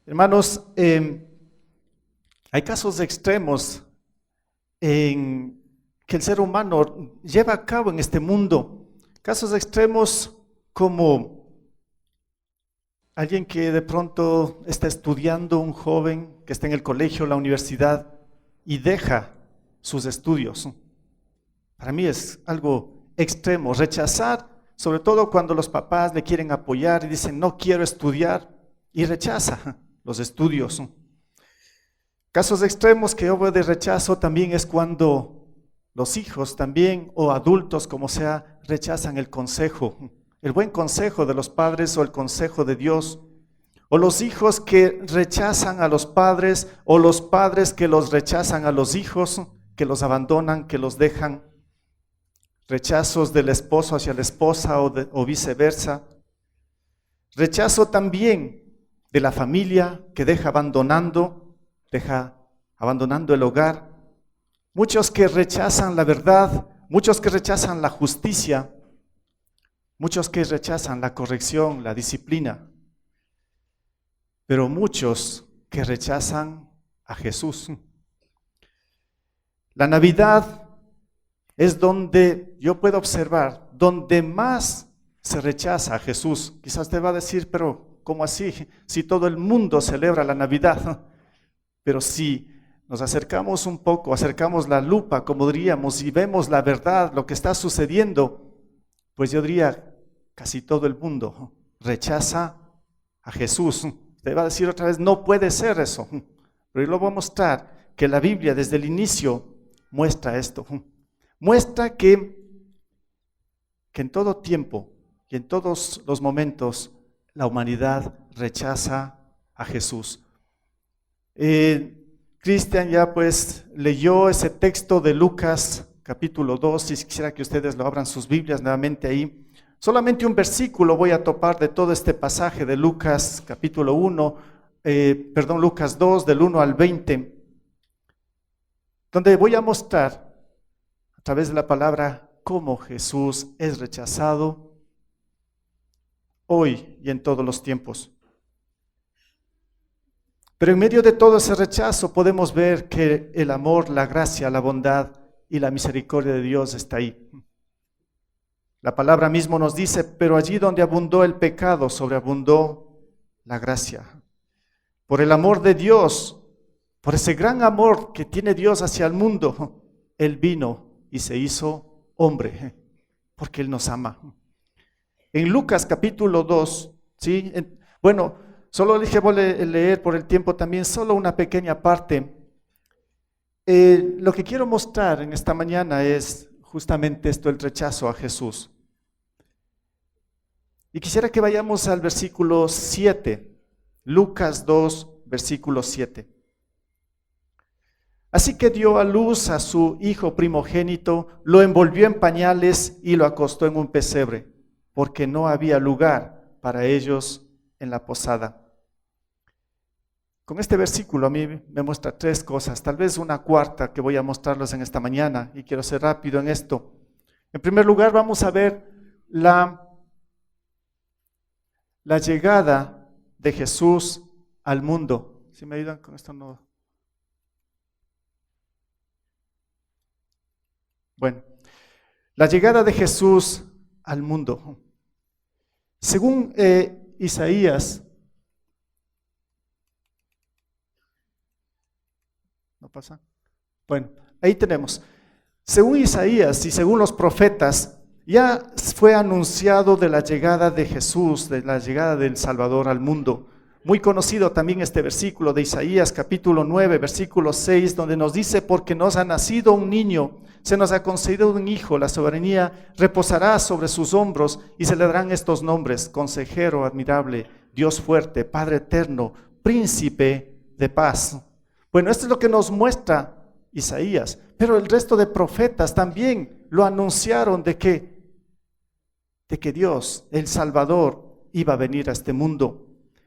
Hermanos, hay casos extremos en que el ser humano lleva a cabo en este mundo. Casos extremos como alguien que de pronto está estudiando, un joven que está en el colegio, la universidad, y deja sus estudios. Para mí es algo extremo, rechazar, sobre todo cuando los papás le quieren apoyar y dicen, no quiero estudiar, y rechaza los estudios. Casos extremos que yo veo de rechazo también es cuando los hijos también, o adultos como sea, rechazan el consejo, el buen consejo de los padres o el consejo de Dios. O los hijos que rechazan a los padres, o los padres que los rechazan a los hijos, que los abandonan, que los dejan. Rechazos del esposo hacia la esposa o viceversa. Rechazo también de la familia que deja abandonando el hogar. Muchos que rechazan la verdad, muchos que rechazan la justicia, muchos que rechazan la corrección, la disciplina. Pero muchos que rechazan a Jesús. La Navidad es donde yo puedo observar, donde más se rechaza a Jesús. Quizás te va a decir, pero ¿cómo así? Si todo el mundo celebra la Navidad. Pero si nos acercamos un poco, acercamos la lupa, como diríamos, y vemos la verdad, lo que está sucediendo, pues yo diría, casi todo el mundo rechaza a Jesús. Te va a decir otra vez, no puede ser eso. Pero yo lo voy a mostrar, que la Biblia desde el inicio muestra esto. Muestra que en todo tiempo y en todos los momentos la humanidad rechaza a Jesús. Cristian ya pues leyó ese texto de Lucas capítulo 2, y quisiera que ustedes lo abran sus Biblias nuevamente ahí. Solamente un versículo voy a topar de todo este pasaje de Lucas capítulo 1, Lucas 2 del 1 al 20, donde voy a mostrar a través de la palabra cómo Jesús es rechazado hoy y en todos los tiempos. Pero en medio de todo ese rechazo podemos ver que el amor, la gracia, la bondad y la misericordia de Dios está ahí. La palabra mismo nos dice, pero allí donde abundó el pecado, sobreabundó la gracia. Por el amor de Dios, por ese gran amor que tiene Dios hacia el mundo, Él vino y se hizo hombre, porque Él nos ama. En Lucas capítulo 2, ¿sí? Solo dije voy a leer por el tiempo también, solo una pequeña parte. Lo que quiero mostrar en esta mañana es justamente esto, el rechazo a Jesús. Y quisiera que vayamos al versículo 7, Lucas 2, versículo 7. Así que dio a luz a su hijo primogénito, lo envolvió en pañales y lo acostó en un pesebre, porque no había lugar para ellos en la posada. Con este versículo a mí me muestra tres cosas, tal vez una cuarta que voy a mostrarles en esta mañana, y quiero ser rápido en esto. En primer lugar, vamos a ver la llegada de Jesús al mundo. ¿Sí me ayudan con esto? No. Bueno, la llegada de Jesús al mundo. Según Isaías, ¿no pasa? Bueno, ahí tenemos. Según Isaías y según los profetas, ya fue anunciado de la llegada de Jesús, de la llegada del Salvador al mundo. Muy conocido también este versículo de Isaías capítulo 9, versículo 6, donde nos dice, porque nos ha nacido un niño, se nos ha concedido un hijo, la soberanía reposará sobre sus hombros y se le darán estos nombres: Consejero admirable, Dios fuerte, Padre eterno, Príncipe de paz. Bueno, esto es lo que nos muestra Isaías, pero el resto de profetas también lo anunciaron de que Dios, el Salvador, iba a venir a este mundo.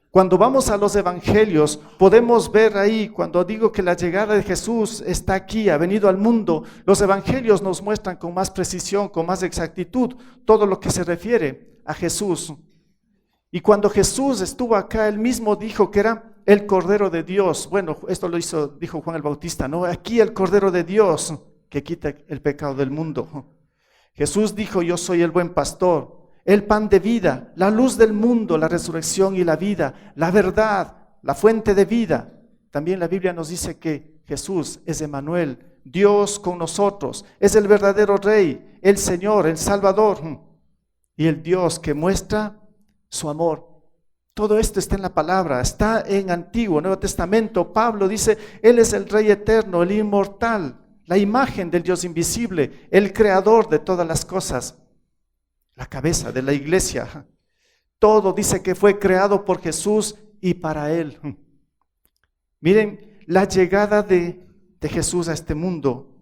Cuando vamos a los evangelios, podemos ver ahí, cuando digo que la llegada de Jesús está aquí, ha venido al mundo, los evangelios nos muestran con más precisión, con más exactitud, todo lo que se refiere a Jesús. Y cuando Jesús estuvo acá, él mismo dijo que era el Cordero de Dios. Bueno, esto dijo Juan el Bautista, ¿no? Aquí el Cordero de Dios que quita el pecado del mundo. Jesús dijo, yo soy el buen pastor, el pan de vida, la luz del mundo, la resurrección y la vida, la verdad, la fuente de vida. También la Biblia nos dice que Jesús es Emmanuel, Dios con nosotros, es el verdadero Rey, el Señor, el Salvador y el Dios que muestra su amor. Todo esto está en la palabra, está en Antiguo, Nuevo Testamento. Pablo dice, Él es el Rey eterno, el inmortal, la imagen del Dios invisible, el creador de todas las cosas, la cabeza de la iglesia. Todo dice que fue creado por Jesús y para Él. Miren, la llegada de Jesús a este mundo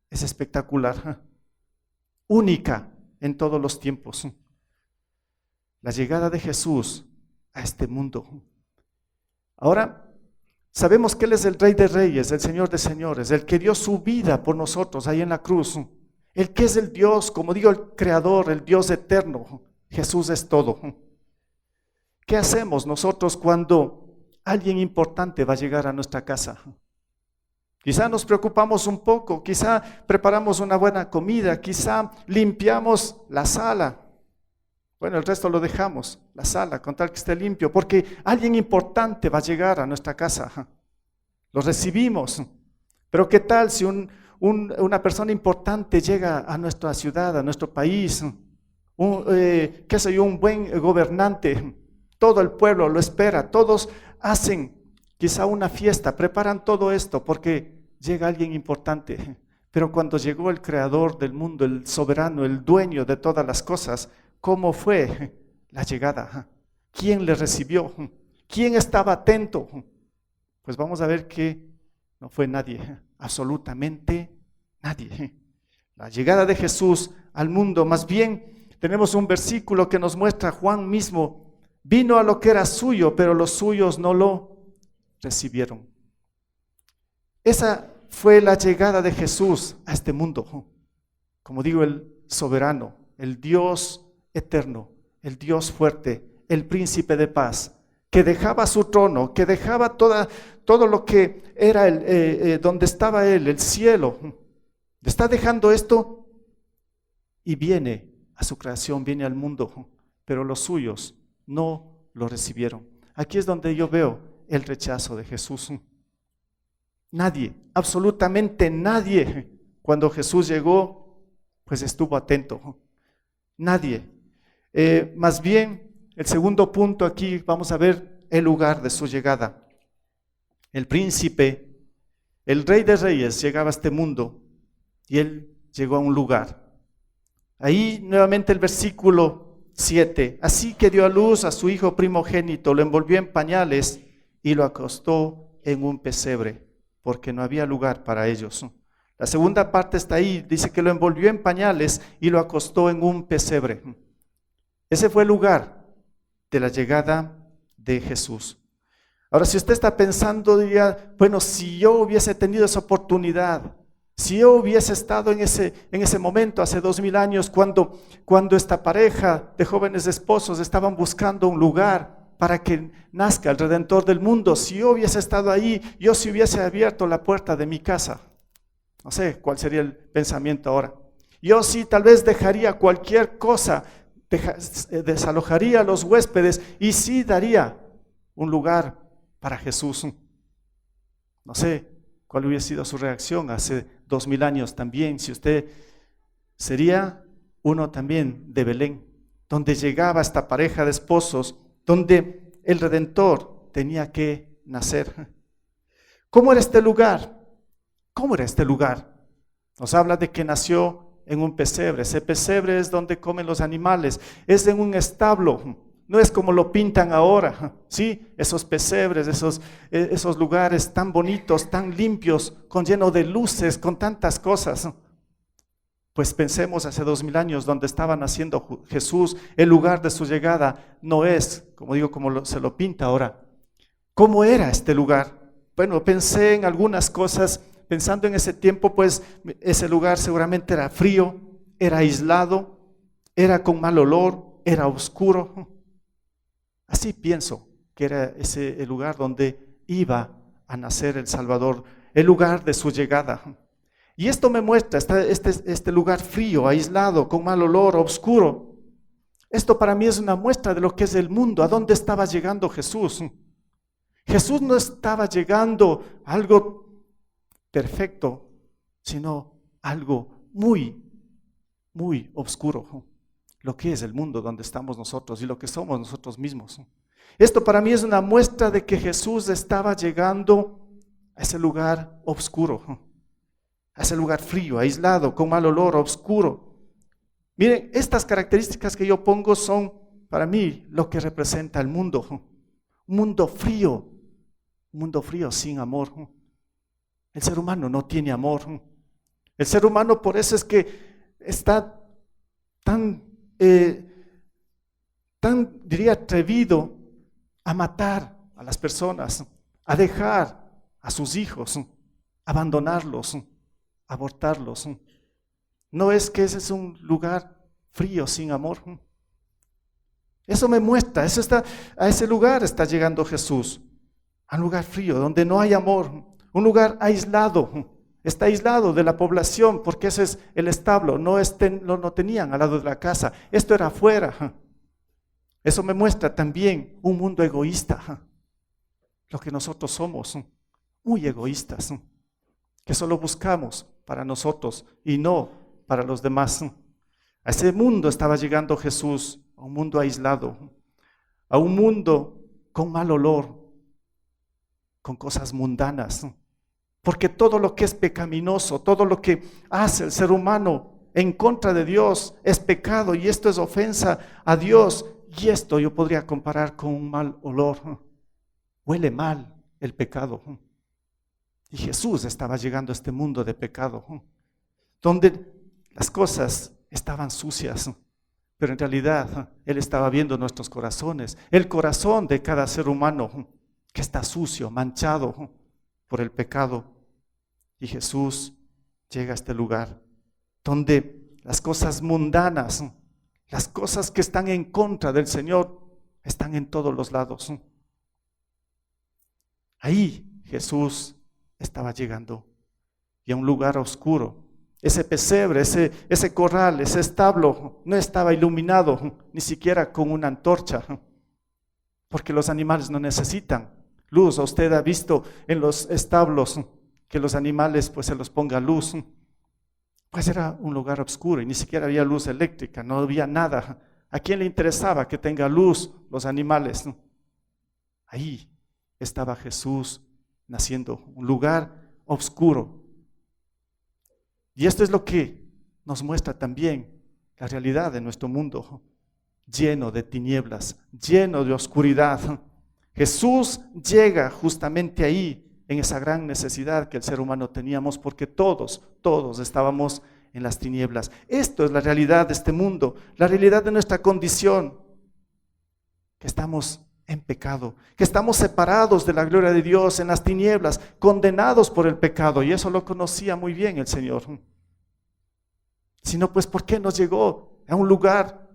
es espectacular, única en todos los tiempos. La llegada de Jesús a este mundo. Ahora, sabemos que Él es el Rey de Reyes, el Señor de Señores, el que dio su vida por nosotros ahí en la cruz, el que es el Dios, como digo, el Creador, el Dios eterno. Jesús es todo. ¿Qué hacemos nosotros cuando alguien importante va a llegar a nuestra casa? Quizá nos preocupamos un poco, quizá preparamos una buena comida, quizá limpiamos la sala. Bueno, el resto lo dejamos, la sala, con tal que esté limpio, porque alguien importante va a llegar a nuestra casa. Lo recibimos. Pero ¿qué tal si una persona importante llega a nuestra ciudad, a nuestro país? Un buen gobernante, todo el pueblo lo espera, todos hacen quizá una fiesta, preparan todo esto porque llega alguien importante. Pero cuando llegó el creador del mundo, el soberano, el dueño de todas las cosas, ¿cómo fue la llegada? ¿Quién le recibió? ¿Quién estaba atento? Pues vamos a ver que no fue nadie, absolutamente nadie. La llegada de Jesús al mundo, más bien tenemos un versículo que nos muestra Juan mismo, vino a lo que era suyo, pero los suyos no lo recibieron. Esa fue la llegada de Jesús a este mundo. Como digo, el soberano, el Dios eterno, el Dios fuerte, el príncipe de paz, que dejaba su trono, que dejaba todo lo que era donde estaba Él, el cielo. Está dejando esto y viene a su creación, viene al mundo, pero los suyos no lo recibieron. Aquí es donde yo veo el rechazo de Jesús. Nadie, absolutamente nadie, cuando Jesús llegó, pues estuvo atento. Nadie. Más bien, el segundo punto aquí, vamos a ver el lugar de su llegada. El príncipe, el Rey de Reyes, llegaba a este mundo y Él llegó a un lugar. Ahí nuevamente el versículo 7, así que dio a luz a su hijo primogénito, lo envolvió en pañales y lo acostó en un pesebre, porque no había lugar para ellos. La segunda parte está ahí, dice que lo envolvió en pañales y lo acostó en un pesebre. Ese fue el lugar de la llegada de Jesús. Ahora, si usted está pensando, diría, bueno, si yo hubiese tenido esa oportunidad, si yo hubiese estado en ese momento, hace 2000 años, cuando esta pareja de jóvenes esposos estaban buscando un lugar para que nazca el Redentor del mundo, si yo hubiese estado ahí, yo si hubiese abierto la puerta de mi casa, no sé cuál sería el pensamiento ahora. Yo sí tal vez dejaría cualquier cosa, desalojaría a los huéspedes y sí daría un lugar para Jesús. No sé cuál hubiera sido su reacción hace 2000 años también, si usted sería uno también de Belén, donde llegaba esta pareja de esposos, donde el Redentor tenía que nacer. ¿Cómo era este lugar? ¿Cómo era este lugar? Nos habla de que nació en un pesebre. Ese pesebre es donde comen los animales, es en un establo, no es como lo pintan ahora, ¿sí? Esos pesebres, esos lugares tan bonitos, tan limpios, lleno de luces, con tantas cosas. Pues pensemos hace 2000 años donde estaba naciendo Jesús, el lugar de su llegada no es, como digo, como se lo pinta ahora. ¿Cómo era este lugar? Bueno, pensé en algunas cosas. Pensando en ese tiempo, pues ese lugar seguramente era frío, era aislado, era con mal olor, era oscuro. Así pienso que era ese el lugar donde iba a nacer el Salvador, el lugar de su llegada. Y esto me muestra este lugar frío, aislado, con mal olor, oscuro. Esto para mí es una muestra de lo que es el mundo, a dónde estaba llegando Jesús. Jesús no estaba llegando a algo perfecto, sino algo muy, muy oscuro. Lo que es el mundo donde estamos nosotros y lo que somos nosotros mismos. Esto para mí es una muestra de que Jesús estaba llegando a ese lugar oscuro, a ese lugar frío, aislado, con mal olor, oscuro. Miren, estas características que yo pongo son para mí lo que representa el mundo. Un mundo frío sin amor. El ser humano no tiene amor. El ser humano por eso es que está tan, diría, atrevido a matar a las personas, a dejar a sus hijos, abandonarlos, abortarlos. No es que ese es un lugar frío, sin amor. Eso me muestra, a ese lugar está llegando Jesús, a un lugar frío, donde no hay amor, un lugar aislado, está aislado de la población, porque ese es el establo, no tenían al lado de la casa, esto era afuera. Eso me muestra también un mundo egoísta, lo que nosotros somos, muy egoístas, que solo buscamos para nosotros y no para los demás. A ese mundo estaba llegando Jesús, a un mundo aislado, a un mundo con mal olor, con cosas mundanas, porque todo lo que es pecaminoso, todo lo que hace el ser humano en contra de Dios es pecado y esto es ofensa a Dios y esto yo podría comparar con un mal olor. Huele mal el pecado. Y Jesús estaba llegando a este mundo de pecado, donde las cosas estaban sucias, pero en realidad Él estaba viendo nuestros corazones, el corazón de cada ser humano que está sucio, manchado por el pecado. Y Jesús llega a este lugar donde las cosas mundanas, las cosas que están en contra del Señor, están en todos los lados. Ahí Jesús estaba llegando y a un lugar oscuro. Ese pesebre, ese corral, ese establo no estaba iluminado ni siquiera con una antorcha, porque los animales no necesitan luz. Usted ha visto en los establos que los animales pues se los ponga luz. Pues era un lugar oscuro y ni siquiera había luz eléctrica, no había nada. ¿A quién le interesaba que tenga luz los animales? Ahí estaba Jesús naciendo, un lugar oscuro. Y esto es lo que nos muestra también la realidad de nuestro mundo, lleno de tinieblas, lleno de oscuridad. Jesús llega justamente ahí, en esa gran necesidad que el ser humano teníamos, porque todos estábamos en las tinieblas. Esto es la realidad de este mundo, la realidad de nuestra condición, que estamos en pecado, que estamos separados de la gloria de Dios, en las tinieblas, condenados por el pecado, y eso lo conocía muy bien el Señor. Si no, pues ¿por qué nos llegó a un lugar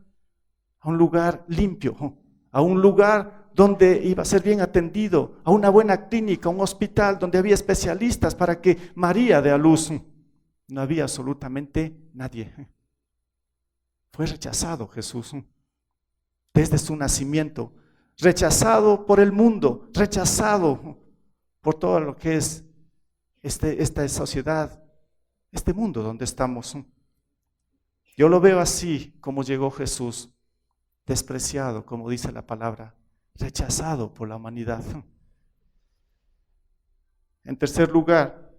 limpio, a un lugar donde iba a ser bien atendido, a una buena clínica, un hospital donde había especialistas para que María dé a luz? No había absolutamente nadie. Fue rechazado Jesús desde su nacimiento, rechazado por el mundo, rechazado por todo lo que es esta sociedad, este mundo donde estamos. Yo lo veo así como llegó Jesús, despreciado, como dice la palabra, rechazado por la humanidad. En tercer lugar,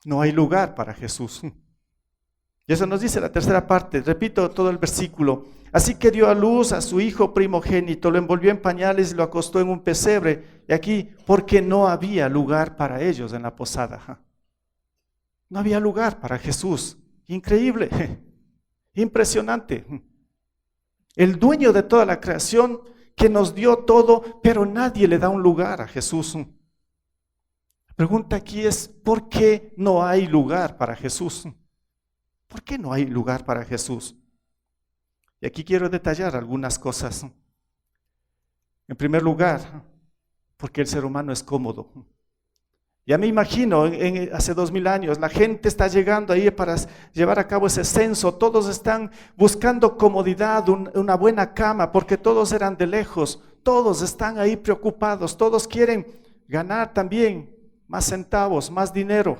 no hay lugar para Jesús. Y eso nos dice la tercera parte, repito todo el versículo. Así que dio a luz a su hijo primogénito, lo envolvió en pañales y lo acostó en un pesebre. Y aquí, porque no había lugar para ellos en la posada. No había lugar para Jesús. Increíble, impresionante. El dueño de toda la creación que nos dio todo, pero nadie le da un lugar a Jesús. La pregunta aquí es, ¿por qué no hay lugar para Jesús? ¿Por qué no hay lugar para Jesús? Y aquí quiero detallar algunas cosas. En primer lugar, porque el ser humano es cómodo. Ya me imagino, hace 2000 años, la gente está llegando ahí para llevar a cabo ese censo, todos están buscando comodidad, una buena cama, porque todos eran de lejos, todos están ahí preocupados, todos quieren ganar también más centavos, más dinero,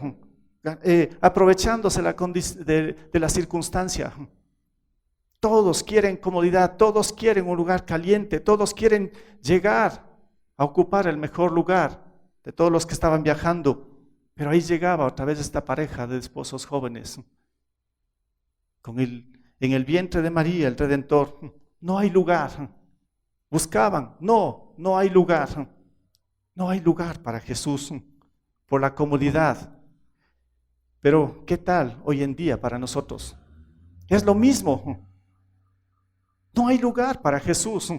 aprovechándose de la circunstancia. Todos quieren comodidad, todos quieren un lugar caliente, todos quieren llegar a ocupar el mejor lugar de todos los que estaban viajando. Pero ahí llegaba otra vez esta pareja de esposos jóvenes, en el vientre de María, el Redentor. No hay lugar. Buscaban, no hay lugar. No hay lugar para Jesús por la comodidad. Pero, ¿qué tal hoy en día para nosotros? Es lo mismo. No hay lugar para Jesús,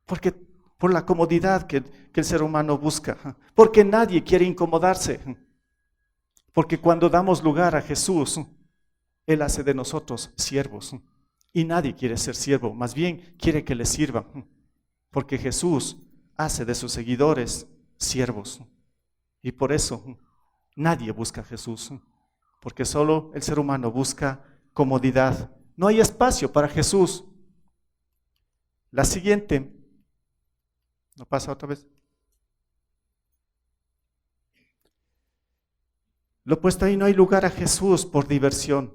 porque por la comodidad que el ser humano busca, porque nadie quiere incomodarse, porque cuando damos lugar a Jesús, Él hace de nosotros siervos, y nadie quiere ser siervo, más bien quiere que le sirvan, porque Jesús hace de sus seguidores siervos, y por eso nadie busca a Jesús, porque solo el ser humano busca comodidad. No hay espacio para Jesús. La siguiente, ¿no pasa otra vez? Lo puesto ahí, no hay lugar a Jesús por diversión.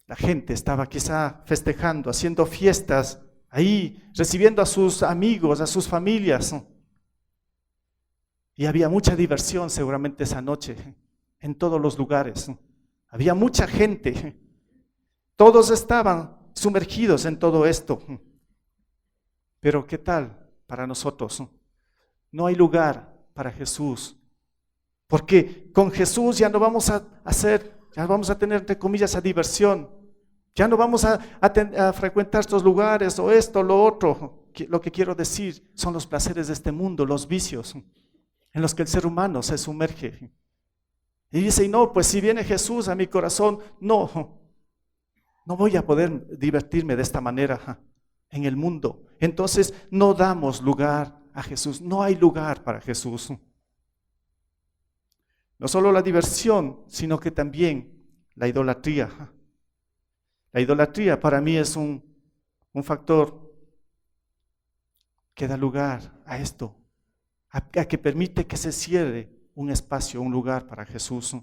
La gente estaba quizá festejando, haciendo fiestas, ahí recibiendo a sus amigos, a sus familias. Y había mucha diversión seguramente esa noche, en todos los lugares. Había mucha gente. Todos estaban sumergidos en todo esto. Pero ¿qué tal para nosotros? No hay lugar para Jesús, porque con Jesús ya no vamos a ya vamos a tener, entre comillas, a diversión, ya no vamos a frecuentar estos lugares o esto, lo otro. Lo que quiero decir son los placeres de este mundo, los vicios en los que el ser humano se sumerge. Y dice, no, pues si viene Jesús a mi corazón, no voy a poder divertirme de esta manera en el mundo. Entonces no damos lugar a Jesús, no hay lugar para Jesús. No solo la diversión, sino que también la idolatría. La idolatría para mí es un factor que da lugar a esto, a que permite que se cierre un espacio, un lugar para Jesús.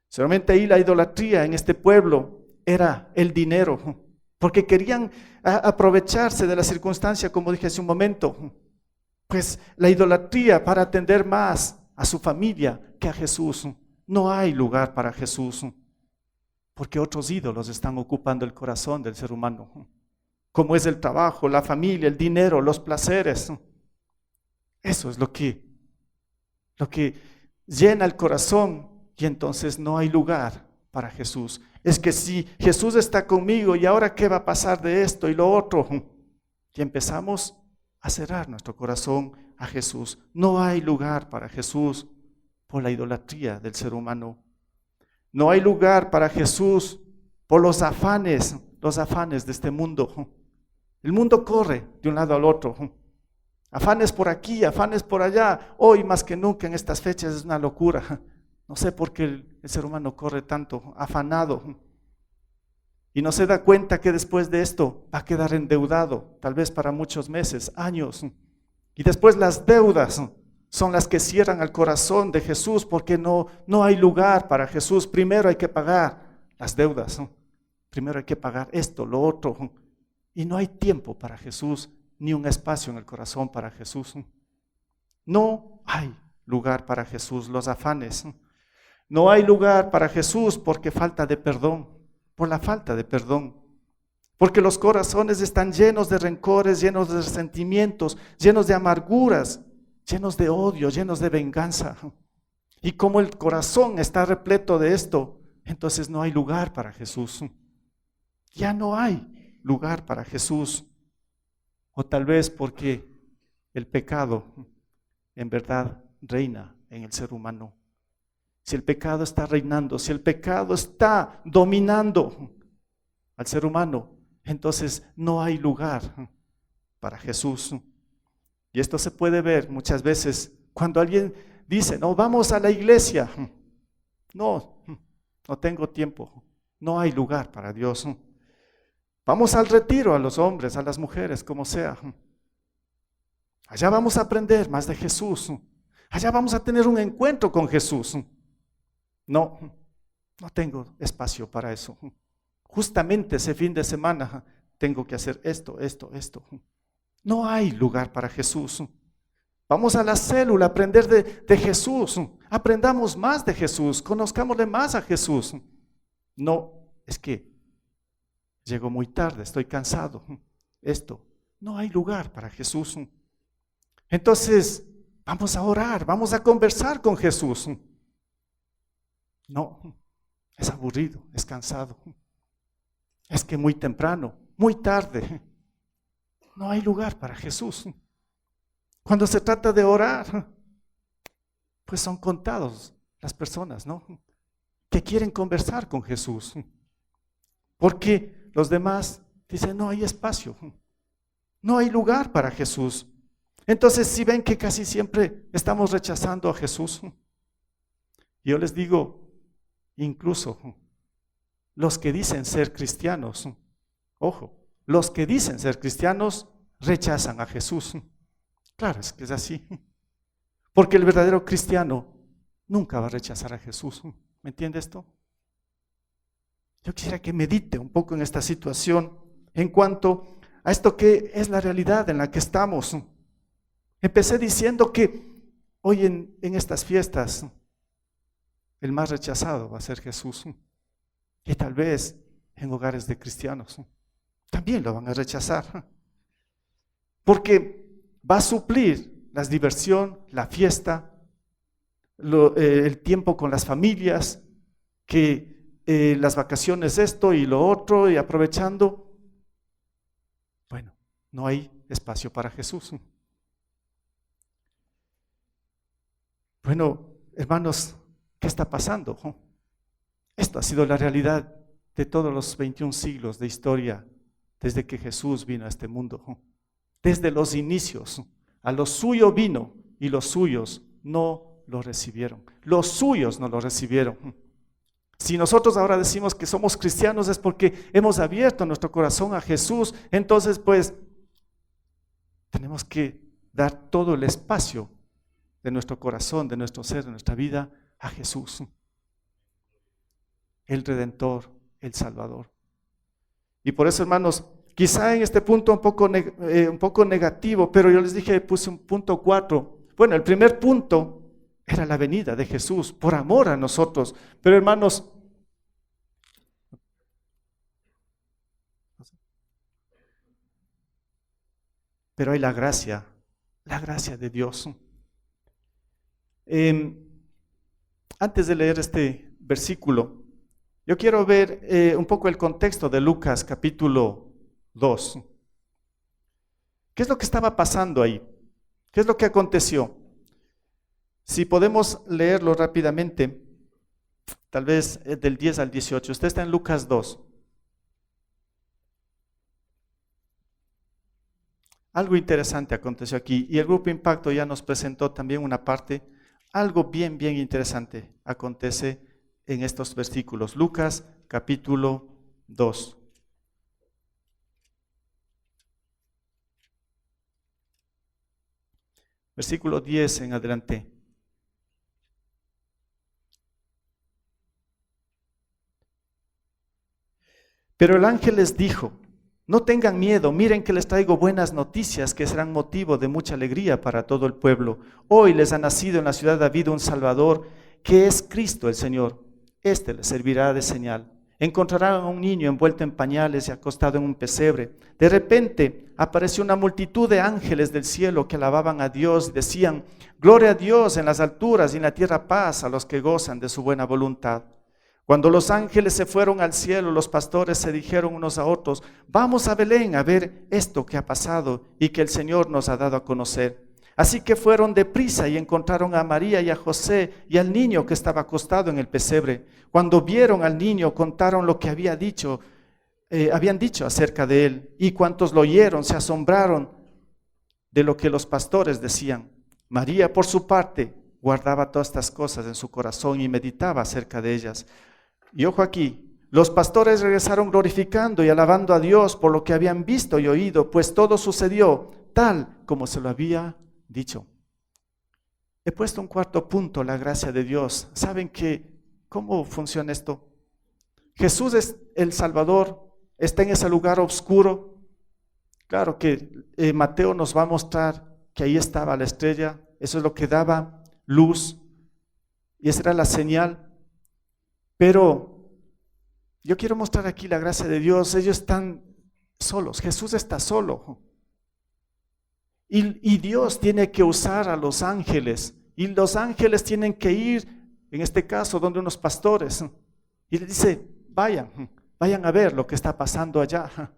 Solamente ahí la idolatría en este pueblo era el dinero, porque querían aprovecharse de la circunstancia, como dije hace un momento. Pues la idolatría para atender más a su familia que a Jesús. No hay lugar para Jesús, porque otros ídolos están ocupando el corazón del ser humano, como es el trabajo, la familia, el dinero, los placeres. Eso es lo que llena el corazón, y entonces no hay lugar para Jesús. Es que si Jesús está conmigo, ¿y ahora qué va a pasar de esto y lo otro? Y empezamos a cerrar nuestro corazón a Jesús. No hay lugar para Jesús por la idolatría del ser humano. No hay lugar para Jesús por los afanes de este mundo. El mundo corre de un lado al otro. Afanes por aquí, afanes por allá. Hoy más que nunca en estas fechas es una locura. No sé por qué el ser humano corre tanto, afanado. Y no se da cuenta que después de esto va a quedar endeudado, tal vez para muchos meses, años. Y después las deudas son las que cierran al corazón de Jesús, porque no hay lugar para Jesús. Primero hay que pagar las deudas. Primero hay que pagar esto, lo otro. Y no hay tiempo para Jesús, ni un espacio en el corazón para Jesús. No hay lugar para Jesús, los afanes. No hay lugar para Jesús porque falta de perdón, por la falta de perdón. Porque los corazones están llenos de rencores, llenos de resentimientos, llenos de amarguras, llenos de odio, llenos de venganza. Y como el corazón está repleto de esto, entonces no hay lugar para Jesús. Ya no hay lugar para Jesús. O tal vez porque el pecado en verdad reina en el ser humano. Si el pecado está reinando, si el pecado está dominando al ser humano, entonces no hay lugar para Jesús. Y esto se puede ver muchas veces cuando alguien dice, no, vamos a la iglesia. No, no tengo tiempo. No hay lugar para Dios. Vamos al retiro, a los hombres, a las mujeres, como sea. Allá vamos a aprender más de Jesús. Allá vamos a tener un encuentro con Jesús. No, no tengo espacio para eso. Justamente ese fin de semana tengo que hacer esto. No hay lugar para Jesús. Vamos a la célula a aprender de Jesús. Aprendamos más de Jesús. Conozcámosle más a Jesús. No, es que llego muy tarde, estoy cansado. No hay lugar para Jesús. Entonces, vamos a orar, vamos a conversar con Jesús. No, es aburrido, es cansado. Es que muy temprano, muy tarde. No hay lugar para Jesús. Cuando se trata de orar, pues son contados las personas, ¿no?, que quieren conversar con Jesús. Porque los demás dicen, no hay espacio, no hay lugar para Jesús. Entonces, si ven que casi siempre estamos rechazando a Jesús, yo les digo, incluso los que dicen ser cristianos, ojo, los que dicen ser cristianos rechazan a Jesús. Claro, es que es así. Porque el verdadero cristiano nunca va a rechazar a Jesús. ¿Me entiende esto? Yo quisiera que medite un poco en esta situación en cuanto a esto que es la realidad en la que estamos. Empecé diciendo que hoy en estas fiestas el más rechazado va a ser Jesús. Y tal vez en hogares de cristianos también lo van a rechazar. Porque va a suplir la diversión, la fiesta, el tiempo con las familias, que las vacaciones esto y lo otro, y aprovechando. Bueno, no hay espacio para Jesús. Bueno, hermanos, ¿qué está pasando? Esto ha sido la realidad de todos los 21 siglos de historia desde que Jesús vino a este mundo. Desde los inicios, a lo suyo vino y los suyos no lo recibieron. Los suyos no lo recibieron. Si nosotros ahora decimos que somos cristianos es porque hemos abierto nuestro corazón a Jesús, entonces pues tenemos que dar todo el espacio de nuestro corazón, de nuestro ser, de nuestra vida a Jesús, el Redentor, el Salvador. Y por eso, hermanos, quizá en este punto un poco negativo, pero yo les dije, puse un punto 4. Bueno, el primer punto era la venida de Jesús por amor a nosotros. Pero hermanos, pero hay la gracia de Dios. Antes de leer este versículo, yo quiero ver un poco el contexto de Lucas capítulo 2. ¿Qué es lo que estaba pasando ahí? ¿Qué es lo que aconteció? Si podemos leerlo rápidamente, tal vez del 10 al 18. Usted está en Lucas 2. Algo interesante aconteció aquí y el Grupo Impacto ya nos presentó también una parte. Algo bien interesante acontece en estos versículos. Lucas capítulo 2. Versículo 10 en adelante. Pero el ángel les dijo, no tengan miedo, miren que les traigo buenas noticias que serán motivo de mucha alegría para todo el pueblo. Hoy les ha nacido en la ciudad de David un Salvador, que es Cristo el Señor. Este les servirá de señal. Encontrarán a un niño envuelto en pañales y acostado en un pesebre. De repente apareció una multitud de ángeles del cielo que alababan a Dios y decían, gloria a Dios en las alturas y en la tierra paz a los que gozan de su buena voluntad. Cuando los ángeles se fueron al cielo, los pastores se dijeron unos a otros, vamos a Belén a ver esto que ha pasado y que el Señor nos ha dado a conocer. Así que fueron deprisa y encontraron a María y a José y al niño que estaba acostado en el pesebre. Cuando vieron al niño, contaron lo que había dicho habían dicho acerca de él, y cuantos lo oyeron se asombraron de lo que los pastores decían. María, por su parte, guardaba todas estas cosas en su corazón y meditaba acerca de ellas. Y ojo aquí, los pastores regresaron glorificando y alabando a Dios por lo que habían visto y oído, pues todo sucedió tal como se lo había dicho. He puesto un cuarto punto, la gracia de Dios. ¿Saben cómo funciona esto? Jesús es el Salvador, está en ese lugar oscuro. Claro que Mateo nos va a mostrar que ahí estaba la estrella, eso es lo que daba luz, y esa era la señal. Pero yo quiero mostrar aquí la gracia de Dios. Ellos están solos, Jesús está solo. Y Dios tiene que usar a los ángeles, y los ángeles tienen que ir, en este caso, donde unos pastores, y le dice, vayan a ver lo que está pasando allá.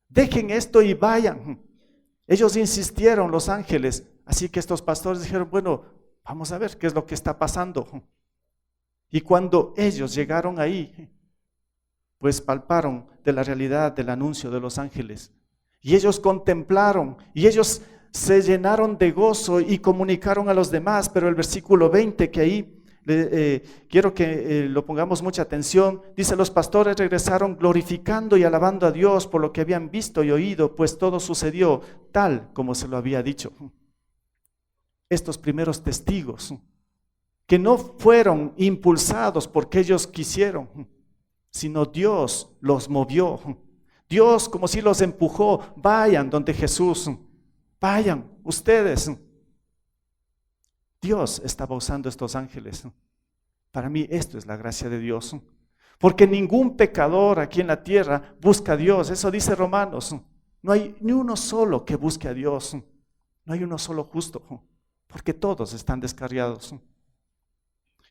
Dejen esto y vayan. Ellos insistieron, los ángeles, así que estos pastores dijeron, bueno, vamos a ver qué es lo que está pasando. Y cuando ellos llegaron ahí, pues palparon de la realidad del anuncio de los ángeles. Y ellos contemplaron, y ellos se llenaron de gozo y comunicaron a los demás. Pero el versículo 20 que ahí quiero que lo pongamos mucha atención, dice: los pastores regresaron glorificando y alabando a Dios por lo que habían visto y oído, pues todo sucedió tal como se lo había dicho. Estos primeros testigos, que no fueron impulsados porque ellos quisieron, sino Dios los movió. Dios como si los empujó: vayan donde Jesús, vayan ustedes. Dios estaba usando estos ángeles. Para mí esto es la gracia de Dios, porque ningún pecador aquí en la tierra busca a Dios. Eso dice Romanos. No hay ni uno solo que busque a Dios, no hay uno solo justo, porque todos están descarriados.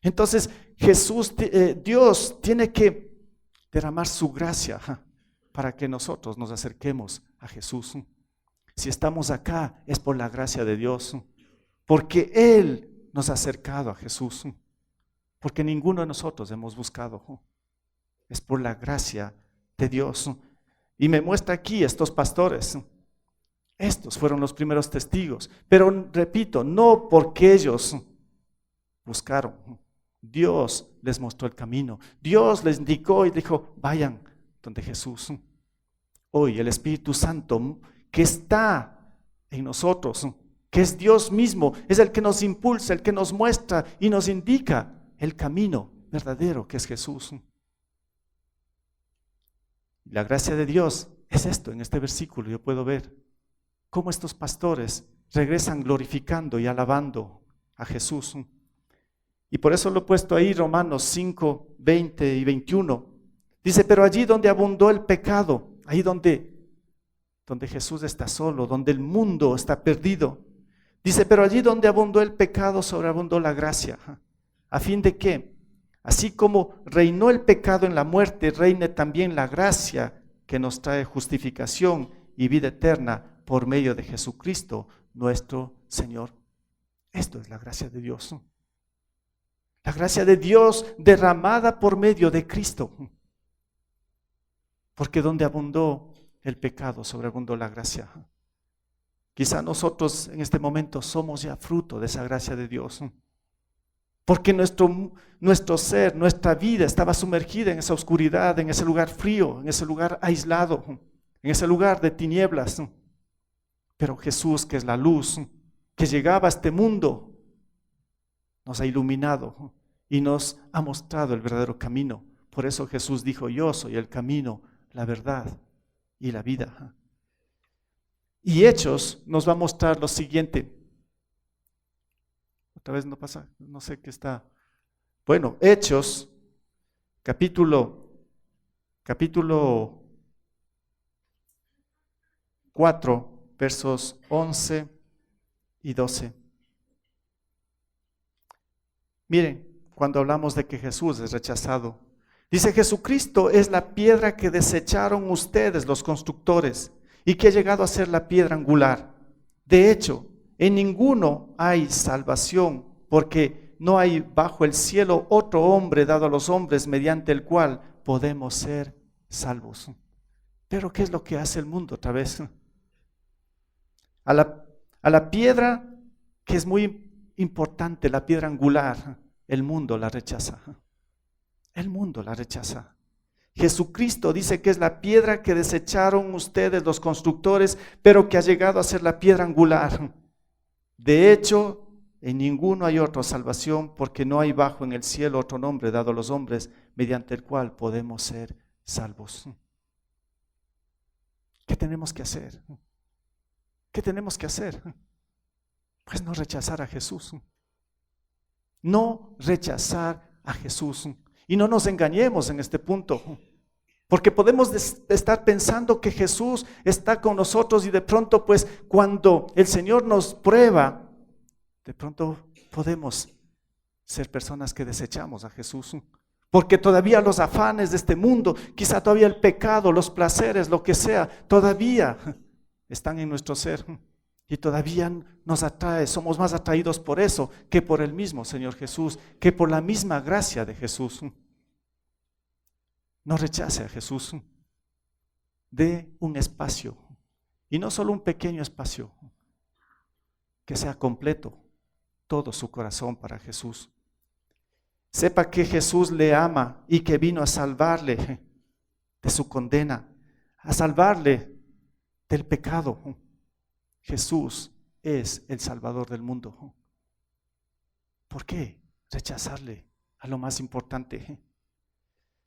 Entonces Dios tiene que derramar su gracia para que nosotros nos acerquemos a Jesús. Si estamos acá es por la gracia de Dios, porque Él nos ha acercado a Jesús, porque ninguno de nosotros hemos buscado. Es por la gracia de Dios. Y me muestra aquí estos pastores. Estos fueron los primeros testigos, pero repito, no porque ellos buscaron. Dios les mostró el camino. Dios les indicó y dijo: vayan donde Jesús. Hoy el Espíritu Santo que está en nosotros, que es Dios mismo, es el que nos impulsa, el que nos muestra y nos indica el camino verdadero que es Jesús. La gracia de Dios es esto. En este versículo yo puedo ver cómo estos pastores regresan glorificando y alabando a Jesús. Y por eso lo he puesto ahí, Romanos 5, 20 y 21. Dice: pero allí donde abundó el pecado, ahí donde Jesús está solo, donde el mundo está perdido. Dice: pero allí donde abundó el pecado, sobreabundó la gracia. ¿A fin de qué? Así como reinó el pecado en la muerte, reine también la gracia que nos trae justificación y vida eterna por medio de Jesucristo, nuestro Señor. Esto es la gracia de Dios. La gracia de Dios derramada por medio de Cristo. Porque donde abundó el pecado, sobreabundó la gracia. Quizá nosotros en este momento somos ya fruto de esa gracia de Dios. Porque nuestro ser, nuestra vida estaba sumergida en esa oscuridad, en ese lugar frío, en ese lugar aislado, en ese lugar de tinieblas. Pero Jesús, que es la luz, que llegaba a este mundo, nos ha iluminado y nos ha mostrado el verdadero camino. Por eso Jesús dijo: yo soy el camino, la verdad y la vida. Y Hechos nos va a mostrar lo siguiente. Otra vez no pasa, no sé qué está. Bueno, Hechos, capítulo 4, versos 11 y 12. Miren, cuando hablamos de que Jesús es rechazado, dice: Jesucristo es la piedra que desecharon ustedes los constructores y que ha llegado a ser la piedra angular. De hecho, en ninguno hay salvación, porque no hay bajo el cielo otro hombre dado a los hombres mediante el cual podemos ser salvos. Pero ¿qué es lo que hace el mundo otra vez? A la piedra, que es muy importante, la piedra angular, el mundo la rechaza. El mundo la rechaza. Jesucristo dice que es la piedra que desecharon ustedes los constructores, pero que ha llegado a ser la piedra angular. De hecho, en ninguno hay otra salvación, porque no hay bajo en el cielo otro nombre dado a los hombres mediante el cual podemos ser salvos. ¿Qué tenemos que hacer? ¿Qué tenemos que hacer? Pues no rechazar a Jesús. No rechazar a Jesús. Y no nos engañemos en este punto, porque podemos estar pensando que Jesús está con nosotros y de pronto, pues, cuando el Señor nos prueba, de pronto podemos ser personas que desechamos a Jesús, porque todavía los afanes de este mundo, quizá todavía el pecado, los placeres, lo que sea, todavía están en nuestro ser y todavía nos atrae, somos más atraídos por eso que por el mismo Señor Jesús, que por la misma gracia de Jesús. No rechace a Jesús, dé un espacio, y no solo un pequeño espacio, que sea completo, todo su corazón para Jesús. Sepa que Jesús le ama y que vino a salvarle de su condena, a salvarle del pecado. Jesús es el Salvador del mundo. ¿Por qué rechazarle a lo más importante?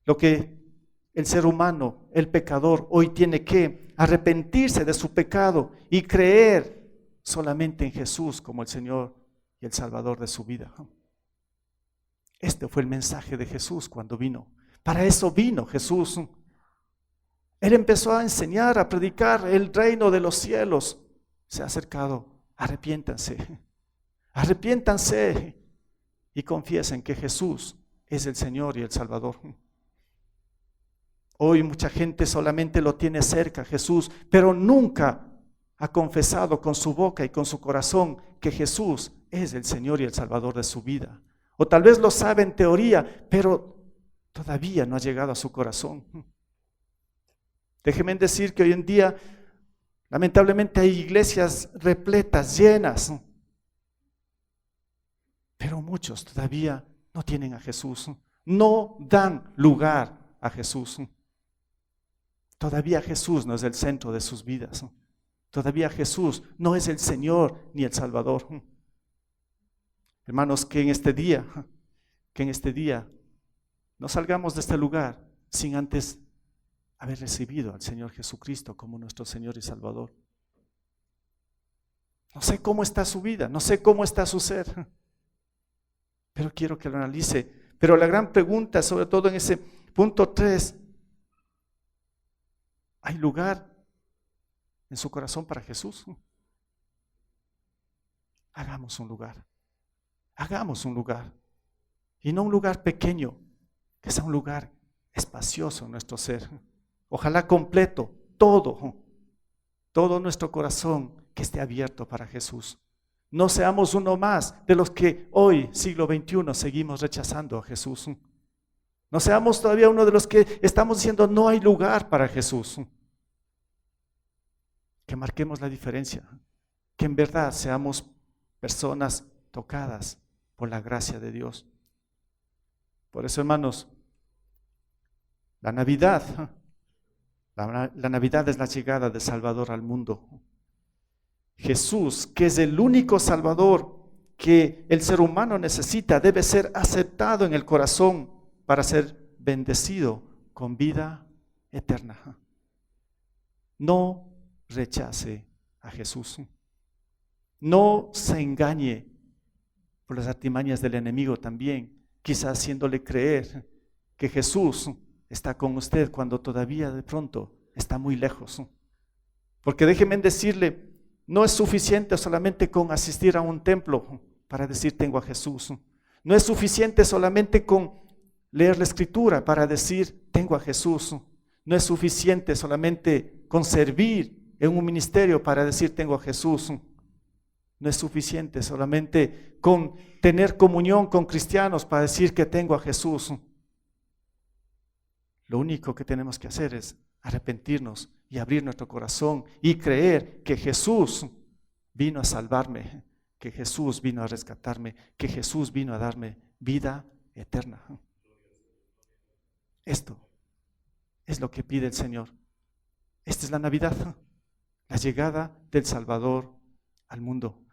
Lo que el ser humano, el pecador, hoy tiene que arrepentirse de su pecado y creer solamente en Jesús como el Señor y el Salvador de su vida. Este fue el mensaje de Jesús cuando vino. Para eso vino Jesús. Él empezó a enseñar, a predicar el reino de los cielos. Se ha acercado, arrepiéntanse y confiesen que Jesús es el Señor y el Salvador. Hoy mucha gente solamente lo tiene cerca, Jesús, pero nunca ha confesado con su boca y con su corazón que Jesús es el Señor y el Salvador de su vida. O tal vez lo sabe en teoría, pero todavía no ha llegado a su corazón. Déjenme decir que hoy en día, lamentablemente, hay iglesias repletas, llenas, pero muchos todavía no tienen a Jesús, no dan lugar a Jesús. Todavía Jesús no es el centro de sus vidas. Todavía Jesús no es el Señor ni el Salvador. Hermanos, que en este día no salgamos de este lugar sin antes haber recibido al Señor Jesucristo como nuestro Señor y Salvador. No sé cómo está su vida, no sé cómo está su ser, pero quiero que lo analice. Pero la gran pregunta, sobre todo en ese punto 3, ¿hay lugar en su corazón para Jesús? Hagamos un lugar. Hagamos un lugar. Y no un lugar pequeño, que sea un lugar espacioso en nuestro ser. Ojalá completo, todo nuestro corazón que esté abierto para Jesús. No seamos uno más de los que hoy, siglo XXI, seguimos rechazando a Jesús. No seamos todavía uno de los que estamos diciendo no hay lugar para Jesús. Que marquemos la diferencia, que en verdad seamos personas tocadas por la gracia de Dios. Por eso, hermanos, la Navidad es la llegada del Salvador al mundo. Jesús, que es el único Salvador que el ser humano necesita, debe ser aceptado en el corazón para ser bendecido con vida eterna. No rechace a Jesús. No se engañe por las artimañas del enemigo también, quizás haciéndole creer que Jesús está con usted cuando todavía de pronto está muy lejos. Porque déjenme decirle, no es suficiente solamente con asistir a un templo para decir tengo a Jesús. No es suficiente solamente con leer la Escritura para decir tengo a Jesús. No es suficiente solamente con servir en un ministerio para decir tengo a Jesús. No es suficiente solamente con tener comunión con cristianos para decir que tengo a Jesús. Lo único que tenemos que hacer es arrepentirnos y abrir nuestro corazón y creer que Jesús vino a salvarme, que Jesús vino a rescatarme, que Jesús vino a darme vida eterna. Esto es lo que pide el Señor. Esta es la Navidad, la llegada del Salvador al mundo.